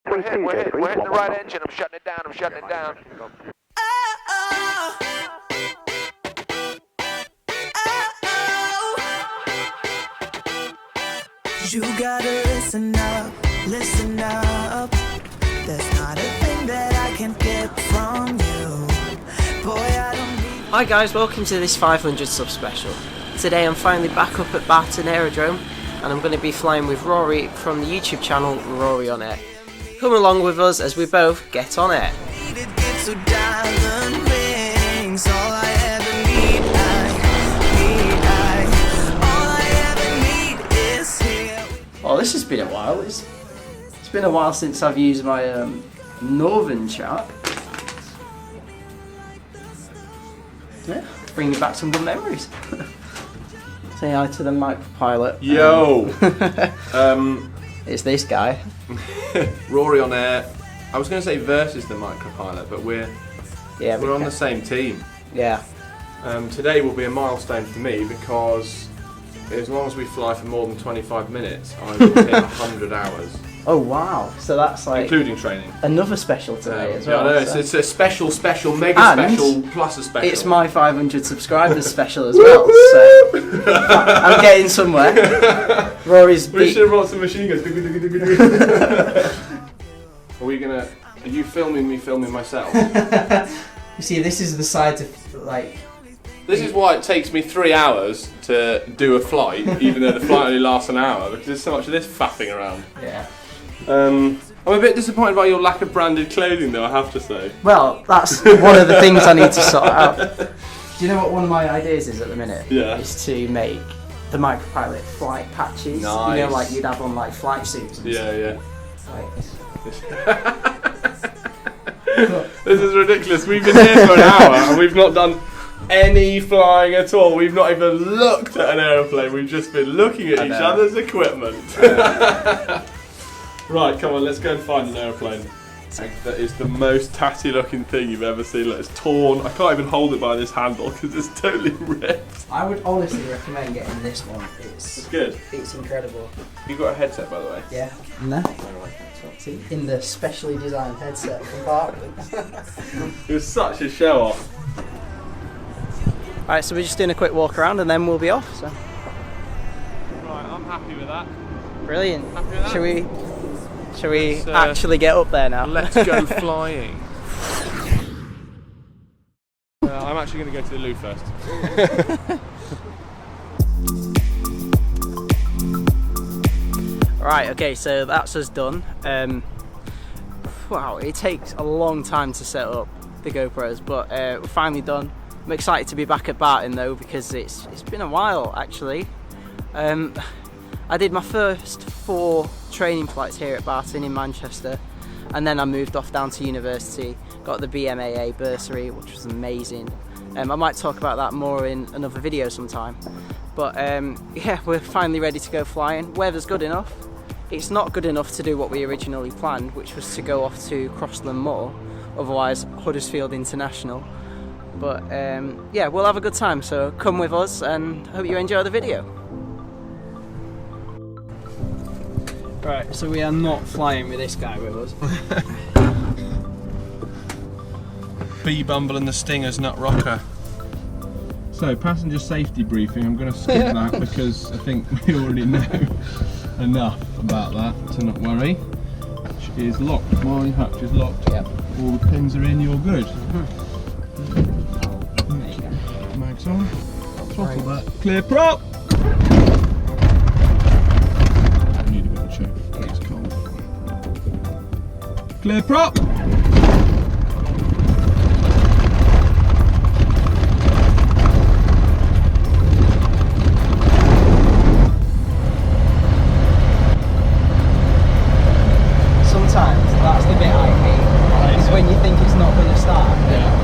We're hitting the right engine. I'm shutting it down. You gotta listen up. There's not a thing that I can't get from you. Boy, I don't need... Hi guys, welcome to this 500 sub special. Today I'm finally back up at Barton Aerodrome and I'm going to be flying with Rory from the YouTube channel Rory on Air. Come along with us as we both get on air. Oh, this has been a while. It's been a while since I've used my Northern chart. Yeah, bringing back some good memories. Say hi to the MicroPilot. Yo! It's this guy. Rory on Air. I was going to say versus the MicroPilot, but we're on the same team. Yeah. Today will be a milestone for me because as long as we fly for more than 25 minutes, I will hit 100 hours. Oh wow! So that's like including traiing. Another special today as well. Yeah, I know, so. it's a special, mega special plus a special. It's my 500 subscribers special as well. So I'm getting somewhere. Rory's. We should have brought some machine guns. Are you filming me filming myself? You see, this is the side to like. This is why it takes me 3 hours to do a flight, even though the flight only lasts an hour, because there's so much of this faffing around. Yeah. I'm a bit disappointed by your lack of branded clothing, though, I have to say. Well, that's one of the things I need to sort out. Do you know what one of my ideas is at the minute? Yeah. Is to make the MicroPilot flight patches. Nice. You know, like you'd have on like flight suits and stuff. Yeah. Like, This is ridiculous. We've been here for an hour and we've not done any flying at all. We've not even looked at an aeroplane. We've just been looking at each other's equipment. Right, come on, let's go and find an aeroplane. That is the most tatty looking thing you've ever seen. Like, it's torn. I can't even hold it by this handle because it's totally ripped. I would honestly recommend getting this one. It's good. It's incredible. You've got a headset, by the way. Yeah. No. See, in the specially designed headset from Barton. It was such a show off. Alright, so we're just doing a quick walk around and then we'll be off. So. Right, I'm happy with that. Brilliant. Happy with that? Shall we actually get up there now? Let's go flying. I'm actually going to go to the loo first. Right, okay, so that's us done. Wow, it takes a long time to set up the GoPros, but we're finally done. I'm excited to be back at Barton though because it's been a while actually. I did my first 4 training flights here at Barton in Manchester, and then I moved off down to university, got the BMAA bursary, which was amazing. I might talk about that more in another video sometime. But yeah, we're finally ready to go flying. Weather's good enough. It's not good enough to do what we originally planned, which was to go off to Crossland Moor, otherwise Huddersfield International. But yeah, we'll have a good time, so come with us and hope you enjoy the video. Right, so we are not flying with this guy with us. Bee Bumble and the Stinger's Nut Rocker. So, passenger safety briefing, I'm going to skip that because I think we already know enough about that to not worry. Hatch is locked, my hatch is locked. Yep. All the pins are in, you're good. Mags on, throttle that. Clear prop! It's cold. Clear prop! Sometimes that's the bit I hate, is when you think it's not going to start. Yeah.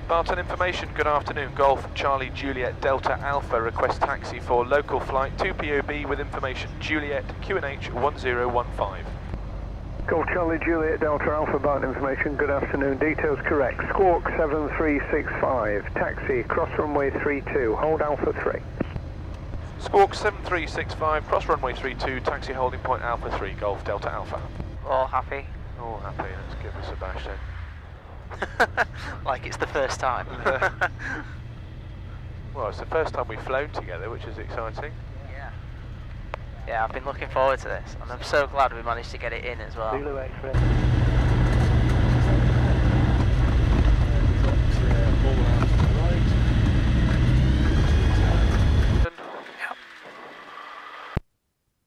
Barton information, good afternoon. Golf Charlie Juliet Delta Alpha request taxi for local flight 2POB with information. Juliet QNH 1015. Golf Charlie Juliet Delta Alpha Barton information, good afternoon. Details correct. Squawk 7365. Taxi, cross runway 32. Hold Alpha 3. Squawk 7365, cross runway 32, taxi holding point Alpha 3, Golf Delta Alpha. All happy? All happy, let's give this a bash then. Like it's the first time. Well, it's the first time we've flown together, which is exciting. Yeah. Yeah, I've been looking forward to this, and I'm so glad we managed to get it in as well. Zulu X-ray.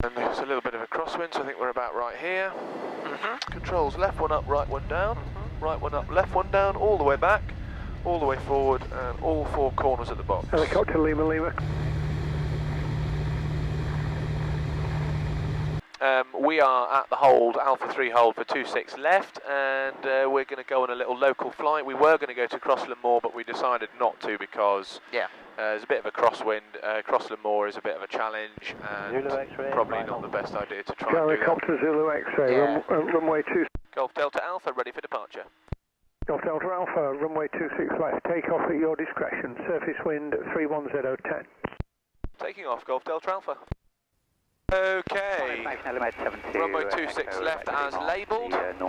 And there's a little bit of a crosswind, so I think we're about right here. Controls left one up, right one down, right one up, left one down, all the way back, all the way forward, and all four corners of the box. Helicopter Lima Lima. We are at the hold, Alpha 3 hold for 26 left, and we're going to go on a little local flight. We were going to go to Crossland Moor, but we decided not to because there's a bit of a crosswind. Crossland Moor is a bit of a challenge, and probably not the best idea to try and do that. Helicopter Zulu X-ray, runway 2. Golf Delta Alpha, ready for departure. Golf Delta Alpha, runway 26 left, take off at your discretion, surface wind 31010. Taking off, Golf Delta Alpha. Okay, runway 26 left as labelled. That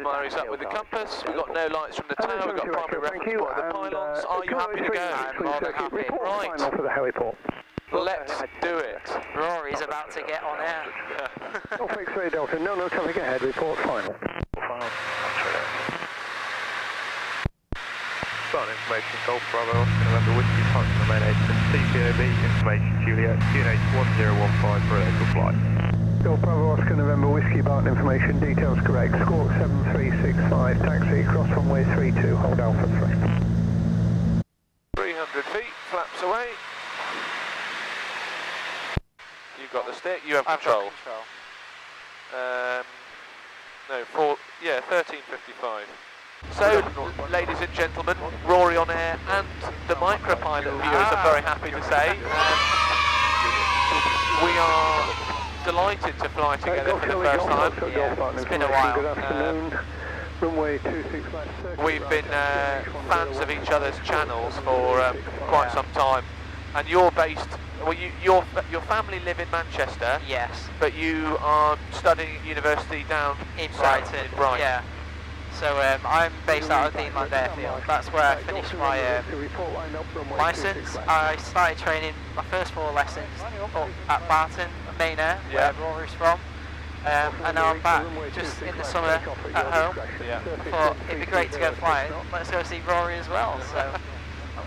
marries up with the compass. We've got no lights from the tower, we've got primary reference point of the pylons. Are you happy to go? I'm more than happy. Right, Final for the heliport. let's do it. Rory's about to get on air. Golf X-ray Delta, no traffic ahead, report final. Barton information, Golf Bravo, Oscar November Whiskey, Punch on the main engine, TPOB, information Juliet, QNH 1015 for a local flight. Golf Bravo, Oscar November Whiskey, Barton information, details correct, squawk 7365, taxi, cross runway 32, hold Alpha 3. 300 feet, flaps away. You've got the stick, you have control. No, 1355. So, ladies and gentlemen, Rory on air and the MicroPilot viewers are very happy to say we are delighted to fly together for the first time. Yeah, it's been a while. Good afternoon. Runway 26 left. We've been fans of each other's channels for quite some time, and you're based. Well, your family live in Manchester. Yes. But you are studying at university down In south, Brighton. in Brighton. Yeah. So I'm based out of the Inland Airfield. That's where I finished my licence. I started training my first 4 lessons up at Barton, main air, where Rory's from. And now I'm back just in the summer at home. Yeah. Thought it'd be great to go flying. Let's go see Rory as well. So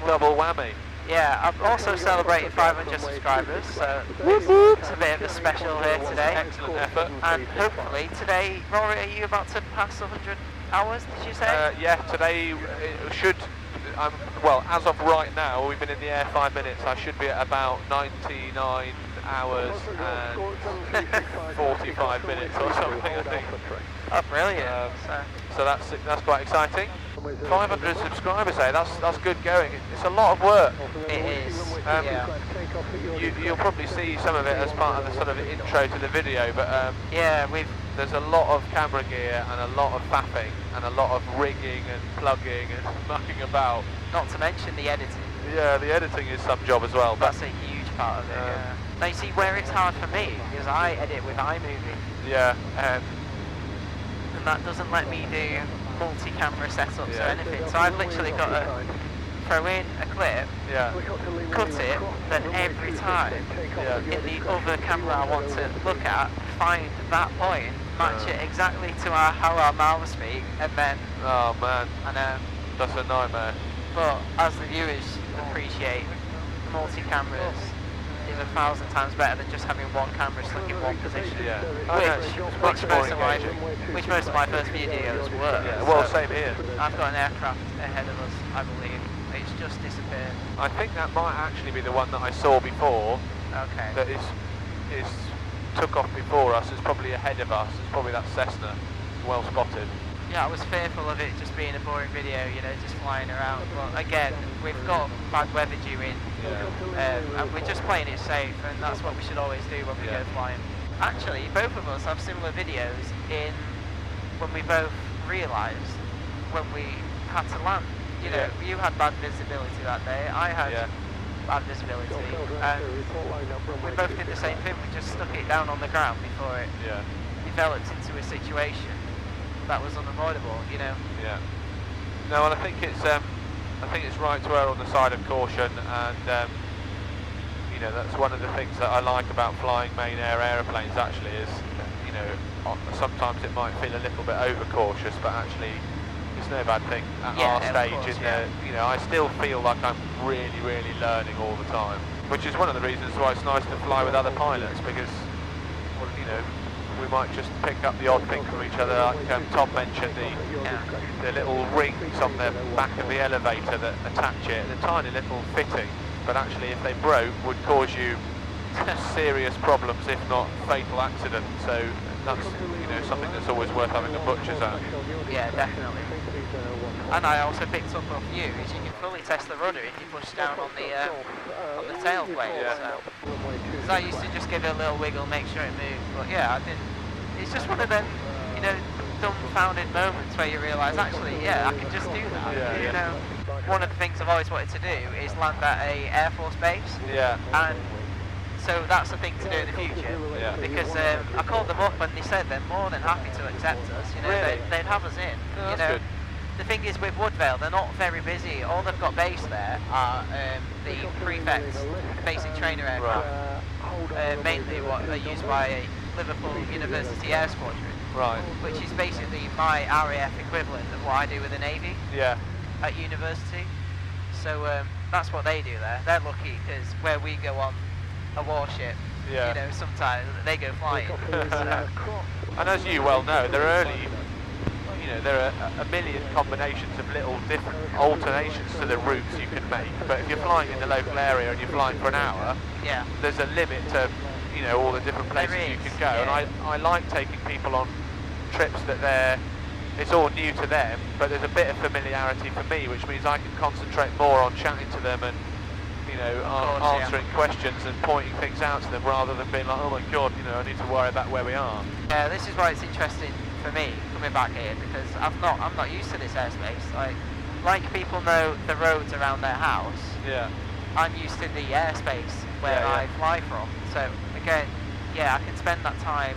Double whammy. yeah, I'm also celebrating 500 subscribers, so it's a bit of a special here today. Excellent effort. And hopefully today, Rory, are you about to pass 100 hours, did you say? Yeah, today it should. Well, as of right now, we've been in the air 5 minutes. I should be at about 99 hours and 45 minutes or something, I think. Oh, brilliant. So that's quite exciting. 500 subscribers, that's good going. It's a lot of work. It is. You'll probably see some of it as part of the sort of intro to the video, but Yeah, there's a lot of camera gear and a lot of faffing and a lot of rigging and plugging and mucking about. not to mention the editing. Yeah, the editing is some job as well. But That's a huge part of it. Yeah. Now you see where it's hard for me is I edit with iMovie, yeah, and that doesn't let me do multi-camera setups or anything. So I've literally got to throw in a clip, yeah, cut it, then every time in the other camera I want to look at, find that point, match it exactly to how our mouths speak, and then oh man, I know. that's a nightmare. But as the viewers appreciate, multi-cameras is 1,000 times better than just having one camera stuck in one position. Yeah, Which most of my first videos were. Yeah, well, So same here. I've got an aircraft ahead of us, I believe. It's just disappeared. I think that might actually be the one that I saw before. Okay. That is took off before us. It's probably ahead of us. It's probably that Cessna. Well spotted. Yeah, I was fearful of it just being a boring video, just flying around. But again, we've got bad weather due in, and we're just playing it safe, and that's what we should always do when we go flying. Actually, both of us have similar videos in when we both realised when we had to land. You had bad visibility that day. I had bad visibility, and we both did the same thing. We just stuck it down on the ground before it developed into a situation that was unavoidable, you know. Yeah. No, and I think it's right to err on the side of caution, and you know, that's one of the things that I like about flying main air aeroplanes. Actually, is, you know, sometimes it might feel a little bit overcautious, but actually it's no bad thing at our stage. You know, I still feel like I'm really, really learning all the time, which is one of the reasons why it's nice to fly with other pilots, because, well, you know, we might just pick up the odd thing from each other. Like Tom mentioned, the little rings on the back of the elevator that attach it, the tiny little fitting, but actually if they broke would cause you serious problems, if not fatal accidents. So that's, you know, something that's always worth having a butcher's at. Yeah, definitely. And I also picked up off you is you can fully test the rudder if you push down on the tail plate. Yeah. So I used to just give it a little wiggle, make sure it moved. But yeah, I didn't. It's just one of them, you know, dumbfounded moments where you realise, actually, yeah, I can just do that. Yeah, you know, one of the things I've always wanted to do is land at a Air Force base. Yeah. And so that's the thing to do in the future. Yeah. Because I called them up and they said they're more than happy to accept us. You know, Really? they'd have us in. Oh, you that's know. good. The thing is with Woodvale, they're not very busy. All they've got based there are the prefects, basic trainer aircraft, mainly what are used by Liverpool University Air Squadron, Right. which is basically my RAF equivalent of what I do with the Navy Yeah. at university. So that's what they do there. They're lucky because where we go on a warship, you know, sometimes they go flying. And as you well know, there are there are a million combinations of little different alternations to the routes you can make. But if you're flying in the local area and you're flying for an hour, there's a limit to, you know, all the different places you can go. And I like taking people on trips that it's all new to them, but there's a bit of familiarity for me, which means I can concentrate more on chatting to them and, you know, answering questions and pointing things out to them, rather than being like, oh my god, you know, I need to worry about where we are. Yeah, this is why it's interesting for me coming back here, because I'm not used to this airspace. Like people know the roads around their house. Yeah. I'm used to the airspace where I fly from. So again, I can spend that time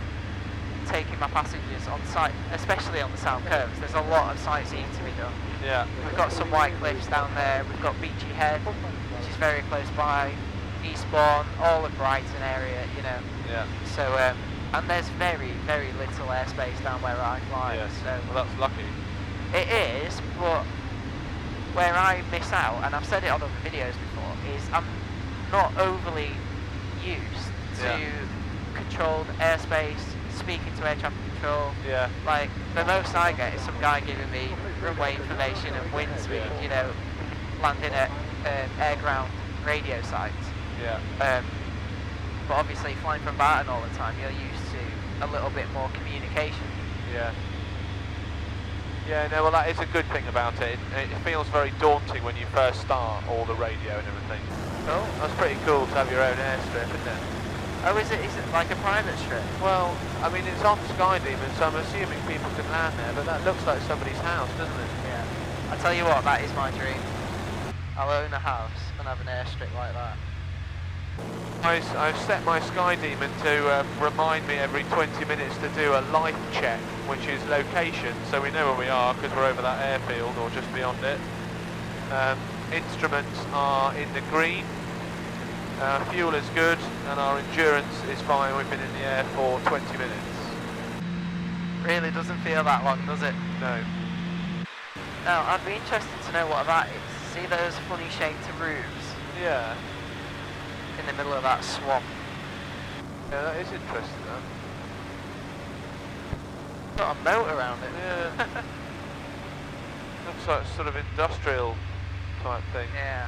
taking my passengers on site, especially on the South Coast. There's a lot of sightseeing to be done. Yeah. We've got some white cliffs down there. We've got Beachy Head, which is very close by. Eastbourne, all of Brighton area, you know. Yeah. So and there's very, very little airspace down where I fly. Yeah. So Well, that's lucky. it is, but where I miss out, and I've said it on other videos before, is I'm not overly used to controlled airspace, speaking to air traffic control. Yeah. Like, the most I get is some guy giving me runway information and wind speed, you know, landing at air-ground radio sites. Yeah. But obviously flying from Barton all the time, you're used to a little bit more communication. Yeah. Yeah, no, well that is a good thing about it. It feels very daunting when you first start, all the radio and everything. Oh, That's pretty cool to have your own airstrip, isn't it? oh, is it like a private strip? Well, I mean, it's on Skydemon, so I'm assuming people can land there, but that looks like somebody's house, doesn't it? Yeah. I tell you what, that is my dream. I'll own a house and have an airstrip like that. I've set my Skydemon to remind me every 20 minutes to do a life check, which is location, so we know where we are because we're over that airfield or just beyond it. Instruments are in the green, fuel is good, and our endurance is fine. We've been in the air for 20 minutes. Really doesn't feel that long, does it? No. Now, I'd be interested to know what that is. See those funny shaped roofs Yeah. in the middle of that swamp? Yeah, that is interesting, though. Got a moat around it. Yeah. Looks like sort of industrial type thing. Yeah.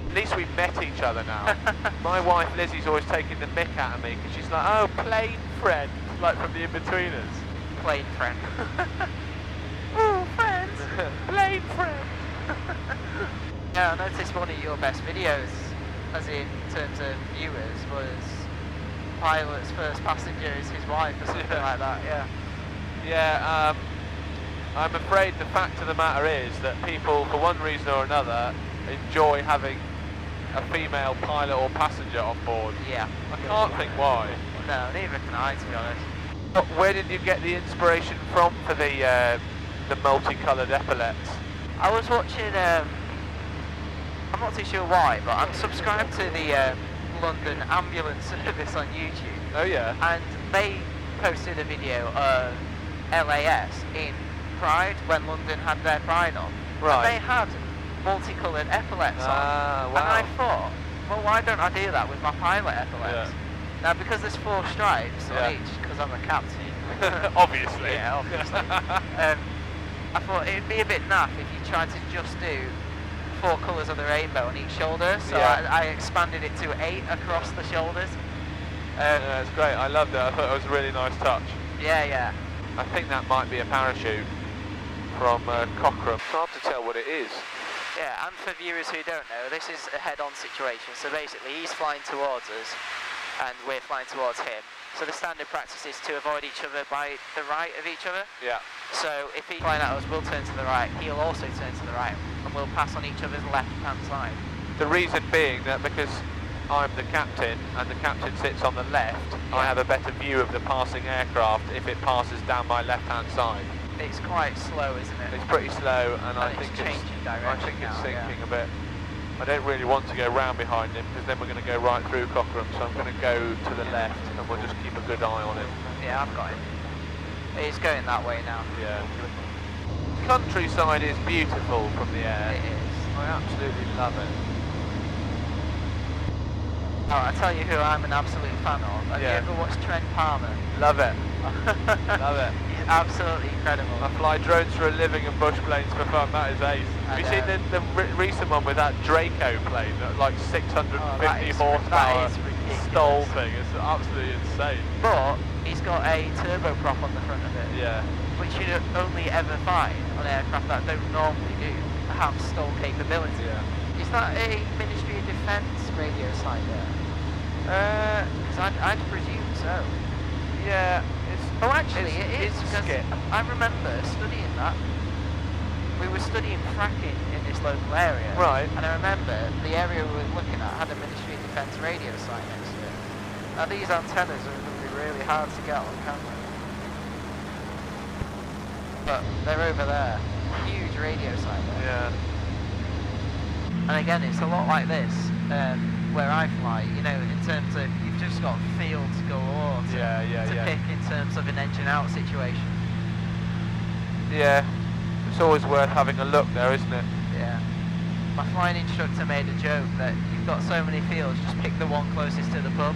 At least we've met each other now. My wife Lizzie's always taking the mick out of me because she's like, oh, plane friend, like from the In-Betweeners. Plane friend. Oh, friends! Plane friend! Yeah, I noticed one of your best videos, as in terms of viewers, was pilot's first passenger is his wife or something like that, yeah. Yeah, I'm afraid the fact of the matter is that people, for one reason or another, enjoy having a female pilot or passenger on board. Yeah. I can't think why. No, neither can I, to be honest. Where did you get the inspiration from for the multicoloured epaulets? I was watching, I'm not too sure why, but I'm subscribed to the London ambulance service on YouTube. Oh yeah. And they posted a video of LAS in Pride, when London had their Pride on. Right. And they had multicoloured epaulets on. Wow. And I thought, well, why don't I do that with my pilot epaulets? Yeah. Now, because there's 4 stripes Yeah. on each, because I'm a captain. Obviously. Yeah, obviously. I thought it'd be a bit naff if you tried to just do 4 colours of the rainbow on each shoulder, so Yeah. I expanded it to 8 across the shoulders. Yeah, it's great. I loved it. I thought it was a really nice touch. Yeah. I think that might be a parachute from Cochrane. It's hard to tell what it is. Yeah, and for viewers who don't know, this is a head-on situation. So basically, he's flying towards us, and we're flying towards him. So the standard practice is to avoid each other by the right of each other. Yeah. So if he's flying at us, we'll turn to the right. He'll also turn to the right, and we'll pass on each other's left-hand side. The reason being that because I'm the captain and the captain sits on the left, I have a better view of the passing aircraft if it passes down my left-hand side. It's quite slow, isn't it? It's pretty slow, and I it's think changing direction. I think it's now, sinking a bit. I don't really want to go round behind him because then we're going to go right through Cochrane, so I'm going to go to the left and we'll just keep a good eye on him. Yeah, I've got him. He's going that way now. Yeah. Countryside is beautiful from the air. It is. I absolutely love it. Oh, I tell you who I'm an absolute fan of. Have you ever watched Trent Palmer? Love it. Love it. He's absolutely incredible. I fly drones for a living and bush planes for fun. That is ace. Have you seen the recent one with that Draco plane, that like 650 horsepower stole thing? It's absolutely insane. But he's got a turboprop on the front of it. Yeah. Which you only ever find on aircraft that don't normally have stall capability. Yeah. Is that a Ministry of Defence radio site there? Because I'd presume so. Yeah. Oh, actually, it is, because skip. I remember studying that. We were studying fracking in this local area. Right. And I remember the area we were looking at had a Ministry of Defence radio site next to it. Now, these antennas are going to be really hard to get on camera. But they're over there. Huge radio site there. Yeah. And again, it's a lot like this, where I fly, you know, in terms of you've just got fields galore to pick in terms of an engine out situation. Yeah, it's always worth having a look there, isn't it? Yeah. My flying instructor made a joke that you've got so many fields, just pick the one closest to the pub.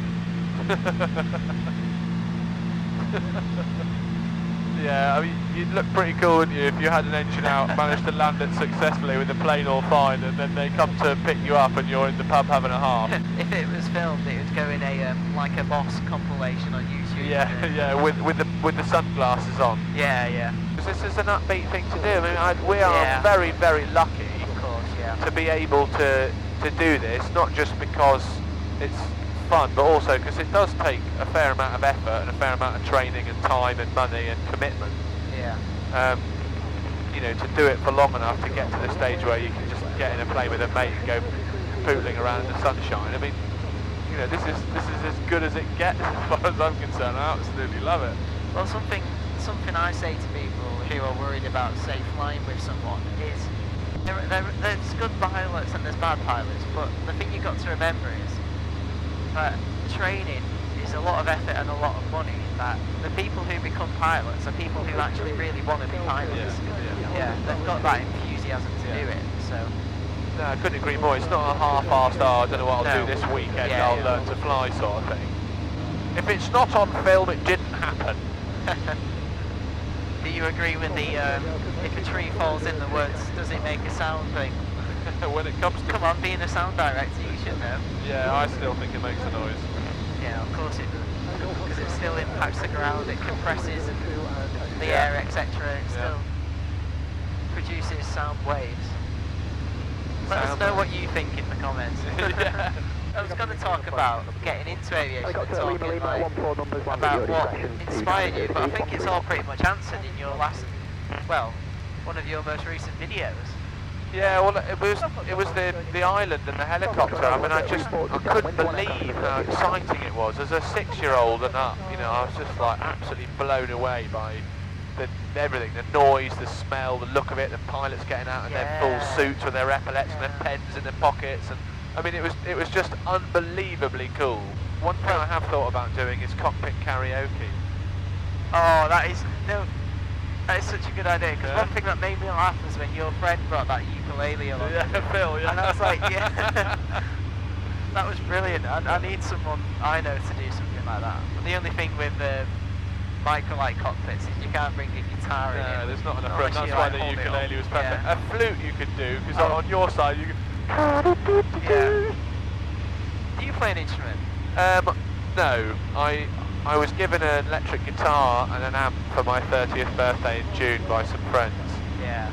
Yeah, I mean, you'd look pretty cool, wouldn't you, if you had an engine out, managed to land it successfully with the plane all fine, and then they come to pick you up and you're in the pub having a half. If it was filmed, it would go in a like a Boss compilation on YouTube. Yeah, with the sunglasses on. Yeah. Because this is an upbeat thing to do. I mean, we are very, very lucky, Of course, yeah. to be able to do this, not just because it's fun, but also because it does take a fair amount of effort and a fair amount of training and time and money and commitment. Yeah. You know, to do it for long enough to get to the stage where you can just get in a plane with a mate and go pootling around in the sunshine. I mean, you know, this is as good as it gets as far as I'm concerned. I absolutely love it. Well, something I say to people who are worried about, say, flying with someone is there's good pilots and there's bad pilots, but the thing you've got to remember is that training is a lot of effort and a lot of money. That the people who become pilots are people who actually really want to be pilots. Yeah, they've got that enthusiasm to do it. So. No, I couldn't agree more. It's not a half-assed, I don't know what I'll do this weekend, I'll learn to fly sort of thing. If it's not on film, it didn't happen. Do you agree with the if a tree falls in the woods, does it make a sound thing? When it comes to... Come on, being a sound director, you should know. Yeah, I still think it makes a noise. Yeah, of course it does. Because it still impacts the ground, it compresses the air, etc. It still produces sound waves. Let us know what you think in the comments. I was going to talk about getting into aviation and talking about what inspired you, but I think it's all pretty much answered in your last, well, one of your most recent videos. Yeah, well, it was the island and the helicopter. I mean, I couldn't believe how exciting it was as a 6-year-old and up. You know, I was just like absolutely blown away by everything, the noise, the smell, the look of it, the pilots getting out in their full suits with their epaulets and their pens in their pockets, and I mean, it was just unbelievably cool. One thing I have thought about doing is cockpit karaoke. Oh, that is such a good idea, because one thing that made me laugh was when your friend brought that ukulele along. Yeah, Phil, yeah. And I was like, yeah, that was brilliant. I need someone I know to do something like that. But the only thing with microlight cockpits is you can't bring a guitar in. No, there's not enough room. That's why the ukulele was perfect. Yeah. A flute you could do, because on your side you could... Yeah. Do you play an instrument? No, I was given an electric guitar and an amp for my 30th birthday in June by some friends. Yeah.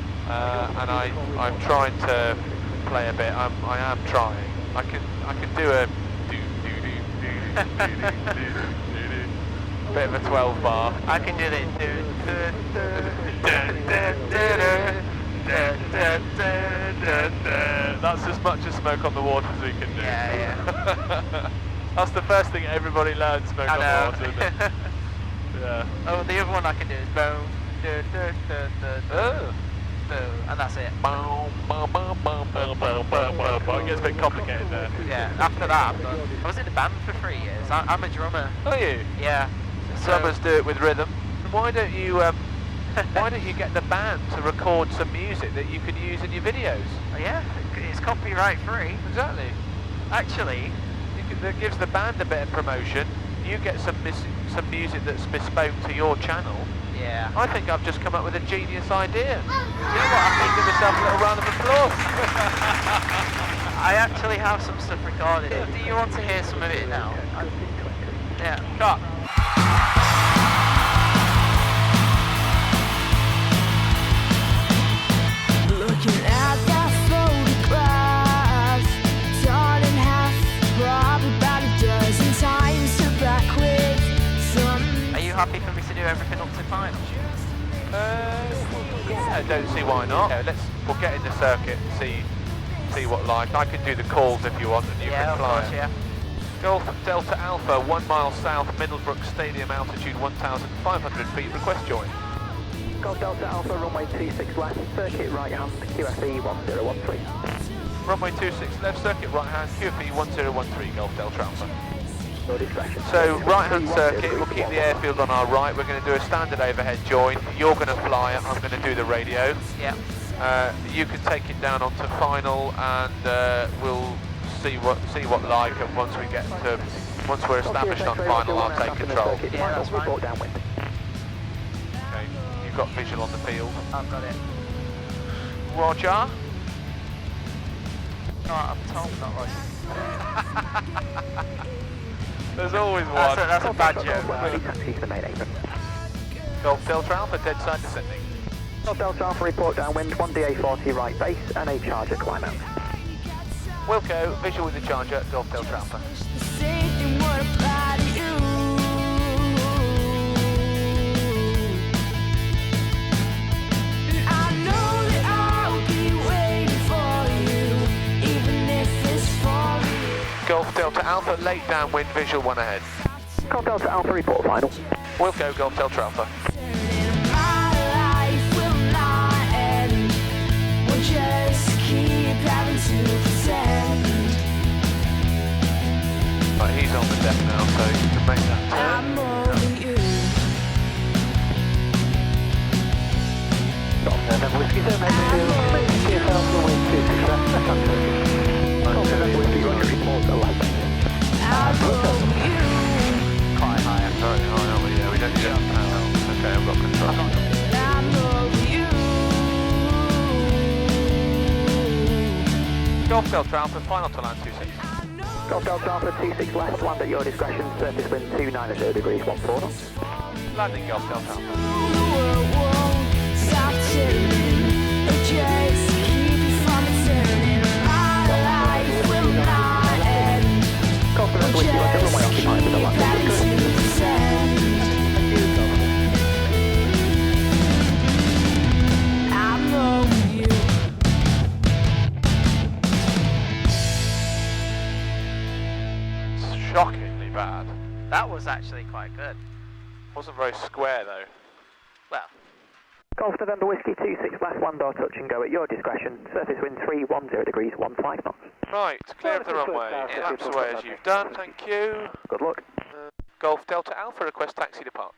And I'm trying to play a bit. I am trying. I can do a bit of a 12 bar. I can do the That's as much as Smoke on the Water as we can do. Yeah. That's the first thing everybody learns, Smoke on the Water, isn't it? Yeah. Oh, the other one I can do is boom, and that's it. It gets a bit complicated there. Yeah, after that, I was in a band for 3 years. I'm a drummer. Are you? Yeah. Drummers do it with rhythm. Why don't you get the band to record some music that you can use in your videos? Oh, yeah, it's copyright free. Exactly. Actually, that gives the band a bit of promotion. You get some music that's bespoke to your channel. yeah. I think I've just come up with a genius idea. You know what? I think give myself a little round of applause. I actually have some stuff recorded. Do you want to hear some of it now? Yeah. Cut. Looking at that photograph, torn in half, probably about a dozen times to back with some. Are you happy for me to do everything up to final? Yeah, I don't see why not. Yeah, we'll get in the circuit and see what like. I can do the calls if you want, and you can fly. Of course, yeah. Golf Delta Alpha, 1 mile south, Middlebrook Stadium, altitude 1,500 feet. Request join. Golf Delta Alpha, runway 26 left, circuit right hand, QFE 1013. Runway 26 left, circuit right hand, QFE 1013, Golf Delta Alpha. No distraction. So right hand circuit, we'll keep the airfield on our right. We're going to do a standard overhead join. You're going to fly it, I'm going to do the radio. Yeah. You can take it down onto final, and we'll see what like. And once we're established on final, I'll take control. Yeah, that's fine. Report downwind. Okay, you've got visual on the field. I've got it. Roger. No, I'm Tom, not Roy. There's always one. That's a bad joke. Ready taxi to the main apron. Golf Delta Alpha, dead side descending. Golf Delta Alpha, report downwind, 1DA40 right base, and a charger climb out. Wilco, visual with the charger, Golf Delta Alpha. Saying what about you? And I know that I'll be waiting for you, even if it's for me. Golf Delta Alpha, late downwind, visual 1 ahead. Golf Delta Alpha, report final. Wilco, Golf Delta Alpha. My life will not end. We'll just keep having to pretend. Right, he's on the deck now, so you can make that turn. I'm over you. Golf Delta Whiskey 7 TFL, runway 26 left, left hand circuit. Golf Delta Whiskey, Roger, report the light base. I'm over you. Quite high, very high, aren't we? Yeah, we don't need it. Okay, I've got control. I'm over you. Golf Delta Alpha, final to land 26. Golf Delta Alpha, 26 left, land at your discretion, surface wind 290 degrees, 14 knots. Landing Golf Delta Alpha. The world won't stop turning. It just keeps from turning. My life will not end. Golf Delta Whiskey, Roger, runway occupied with the landing discretion. I'm over you. was actually quite good. Wasn't very square though. Well, Golf November Whiskey 26 left, one door touch and go at your discretion. Surface wind 310 degrees, 15 knots. Right, clear of the runway. Flaps away as you've done, thank you. Good luck. Golf Delta Alpha, request taxi to park.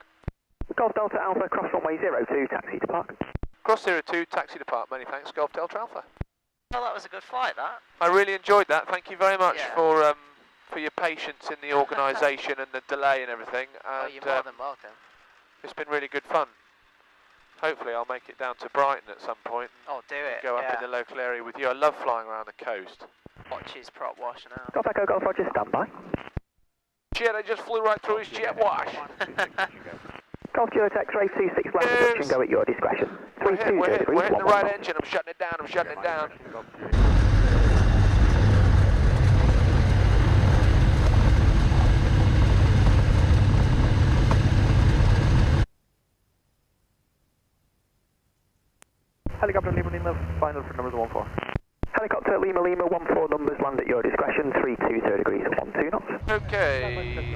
Golf Delta Alpha, cross runway 02, taxi to park. Cross 02, taxi to park, many thanks, Golf Delta Alpha. well, that was a good flight, that. I really enjoyed that, thank you very much Yeah. for your patience in the organisation and the delay and everything. Oh, And, you're more than welcome. it's been really good fun. Hopefully I'll make it down to Brighton at some point. Oh, do it. Go up in the local area with you. I love flying around the coast. Watch his prop wash now. Golf Echo, Golf Roger, stand by. Shit, I just flew right through his jet wash. Golf Juliet X-ray 26 left, touch and go at your discretion. We're 320 degrees, hitting the 11 right knots. engine. I'm shutting it down. I'm shutting it down. Helicopter Lima Lima, final for numbers 14. Helicopter Lima Lima 14 numbers, land at your discretion. 320 degrees, 12 knots. Okay.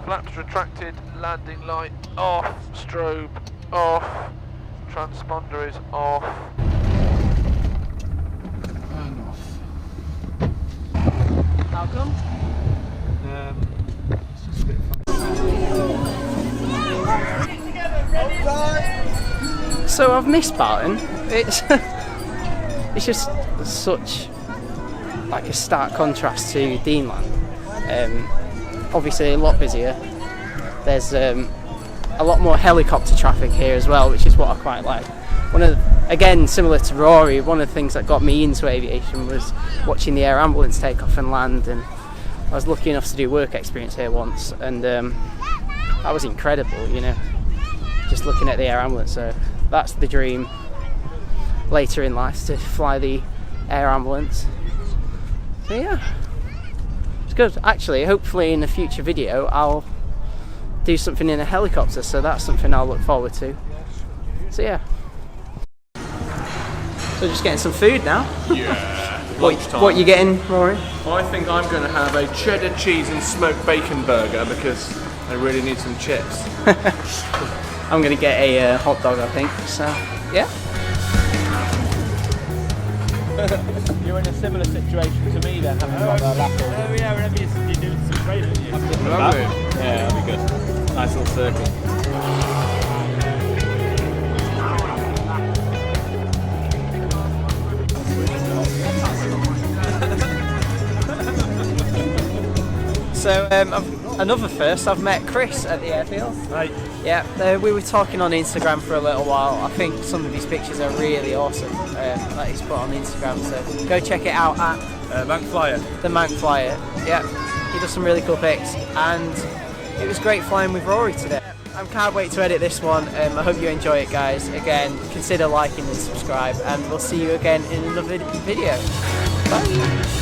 Flaps retracted. Landing light off. Strobe off. Transponder is off. And off. How come? It's just a bit fun. So I've missed Barton. It's it's just such like a stark contrast to Deanland. Obviously a lot busier. There's a lot more helicopter traffic here as well, which is what I quite like. Again, similar to Rory, one of the things that got me into aviation was watching the air ambulance take off and land, and I was lucky enough to do work experience here once, and that was incredible, you know, just looking at the air ambulance. So that's the dream later in life, to fly the air ambulance. So yeah, it's good. Actually, hopefully in a future video I'll do something in a helicopter, so that's something I'll look forward to. So yeah. So just getting some food now. Yeah. What you getting, Rory? I think I'm going to have a cheddar cheese and smoked bacon burger because I really need some chips. I'm going to get a hot dog, I think. So yeah. You're in a similar situation to me then, having got a lap. Oh yeah, whenever you're doing some training, you have to Yeah, that'd be good. Nice little circle. So another first, I've met Chris at the airfield. Right. Yeah, we were talking on Instagram for a little while. I think some of his pictures are really awesome that he's put on Instagram, so go check it out at Manc Flyer. the Manc Flyer. Yeah, he does some really cool pics, and it was great flying with Rory today. I can't wait to edit this one. I hope you enjoy it, guys. Again, consider liking and subscribe, and we'll see you again in another video. Bye!